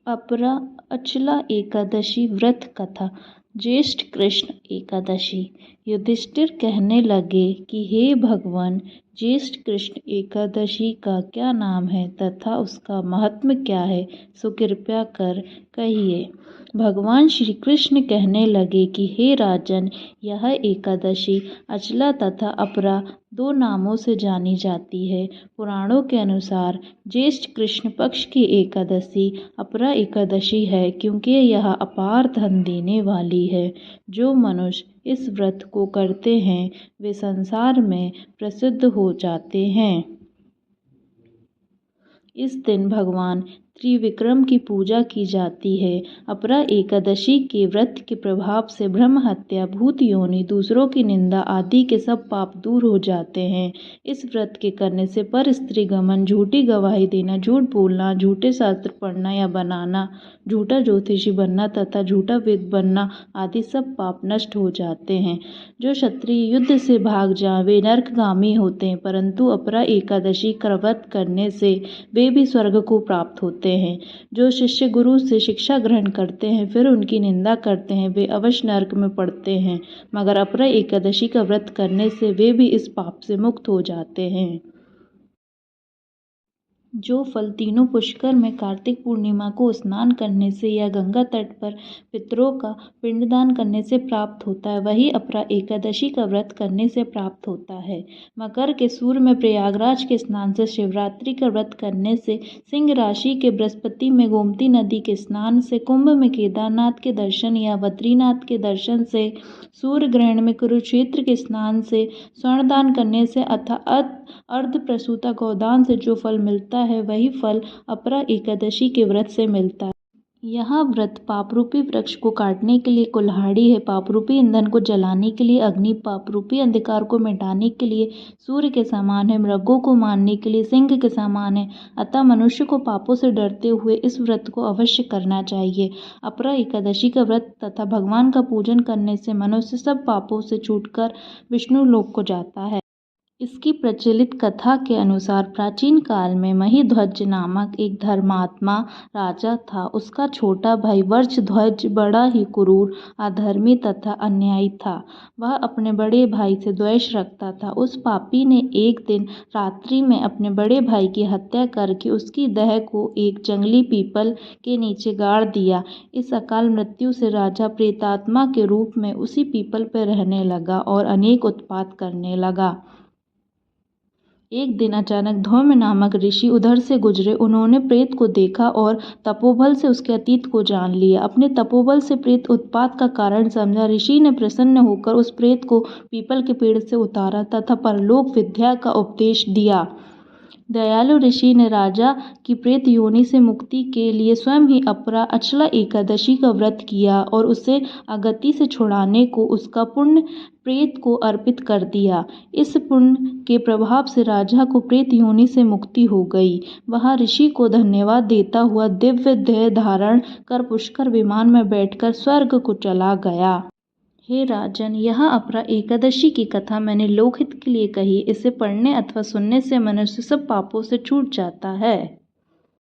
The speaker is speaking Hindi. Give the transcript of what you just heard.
अपरा अचला एकादशी व्रत कथा। ज्येष्ठ कृष्ण एकादशी। युधिष्ठिर कहने लगे कि हे भगवान, ज्येष्ठ कृष्ण एकादशी का क्या नाम है तथा उसका महात्म्य क्या है, सो कृपया कर कहिए। भगवान श्री कृष्ण कहने लगे कि हे राजन, यह एकादशी अचला तथा अपरा दो नामों से जानी जाती है। पुराणों के अनुसार ज्येष्ठ कृष्ण पक्ष की एकादशी अपरा एकादशी है, क्योंकि यह अपार धन देने वाली है। जो मनुष्य इस व्रत को करते हैं वे संसार में प्रसिद्ध हो जाते हैं। इस दिन भगवान त्रिविक्रम की पूजा की जाती है। अपरा एकादशी के व्रत के प्रभाव से ब्रह्म हत्या, भूत योनि, दूसरों की निंदा आदि के सब पाप दूर हो जाते हैं। इस व्रत के करने से पर स्त्री गमन, झूठी गवाही देना, झूठ बोलना, झूठे शास्त्र पढ़ना या बनाना, झूठा ज्योतिषी बनना तथा झूठा वेद बनना आदि सब पाप नष्ट हो जाते हैं। जो क्षत्रिय युद्ध से भाग जाएं वे नरकगामी होते हैं, परंतु अपरा एकादशी का व्रत करने से वे भी स्वर्ग को प्राप्त होते हैं। जो शिष्य गुरु से शिक्षा ग्रहण करते हैं फिर उनकी निंदा करते हैं वे अवश्य नरक में पड़ते हैं, मगर अपरा एकादशी का व्रत करने से वे भी इस पाप से मुक्त हो जाते हैं। जो फल तीनों पुष्कर में कार्तिक पूर्णिमा को स्नान करने से या गंगा तट पर पितरों का पिंडदान करने से प्राप्त होता है, वही अपरा एकादशी का व्रत करने से प्राप्त होता है। मकर के सूर्य में प्रयागराज के स्नान से, शिवरात्रि का व्रत करने से, सिंह राशि के बृहस्पति में गोमती नदी के स्नान से, कुंभ में केदारनाथ के दर्शन या बद्रीनाथ के दर्शन से, सूर्य ग्रहण में कुरुक्षेत्र के स्नान से, स्वर्णदान करने से अर्थात अर्ध प्रसूता गौदान से जो फल मिलता है वही फल अपरा एकादशी के व्रत से मिलता है। यह व्रत पापरूपी वृक्ष को काटने के लिए कुल्हाड़ी है, पापरूपी ईंधन को जलाने के लिए अग्नि, पापरूपी अंधकार को मिटाने के लिए सूर्य के समान है, मृगों को मारने के लिए सिंह के समान है। अतः मनुष्य को पापों से डरते हुए इस व्रत को अवश्य करना चाहिए। अपरा एकादशी का व्रत तथा भगवान का पूजन करने से मनुष्य सब पापों से छूटकर विष्णु लोक को जाता है। इसकी प्रचलित कथा के अनुसार प्राचीन काल में महिध्वज नामक एक धर्मात्मा राजा था। उसका छोटा भाई वर्षध्वज बड़ा ही क्रूर, अधर्मी तथा अन्यायी था। वह अपने बड़े भाई से द्वेष रखता था। उस पापी ने एक दिन रात्रि में अपने बड़े भाई की हत्या करके उसकी देह को एक जंगली पीपल के नीचे गाड़ दिया। इस अकाल मृत्यु से राजा प्रेतात्मा के रूप में उसी पीपल पर रहने लगा और अनेक उत्पात करने लगा। एक दिन अचानक धौम्य नामक ऋषि उधर से गुजरे। उन्होंने प्रेत को देखा और तपोबल से उसके अतीत को जान लिया। अपने तपोबल से प्रेत उत्पात का कारण समझा। ऋषि ने प्रसन्न होकर उस प्रेत को पीपल के पेड़ से उतारा तथा परलोक विद्या का उपदेश दिया। दयालु ऋषि ने राजा की प्रेत योनि से मुक्ति के लिए स्वयं ही अपरा अचला एकादशी का व्रत किया और उसे अगति से छुड़ाने को उसका पुण्य प्रेत को अर्पित कर दिया। इस पुण्य के प्रभाव से राजा को प्रेत योनि से मुक्ति हो गई। वह ऋषि को धन्यवाद देता हुआ दिव्य देह धारण कर पुष्कर विमान में बैठकर स्वर्ग को चला गया। हे राजन, यह अपरा एकादशी की कथा मैंने लोकहित के लिए कही। इसे पढ़ने अथवा सुनने से मनुष्य सब पापों से छूट जाता है।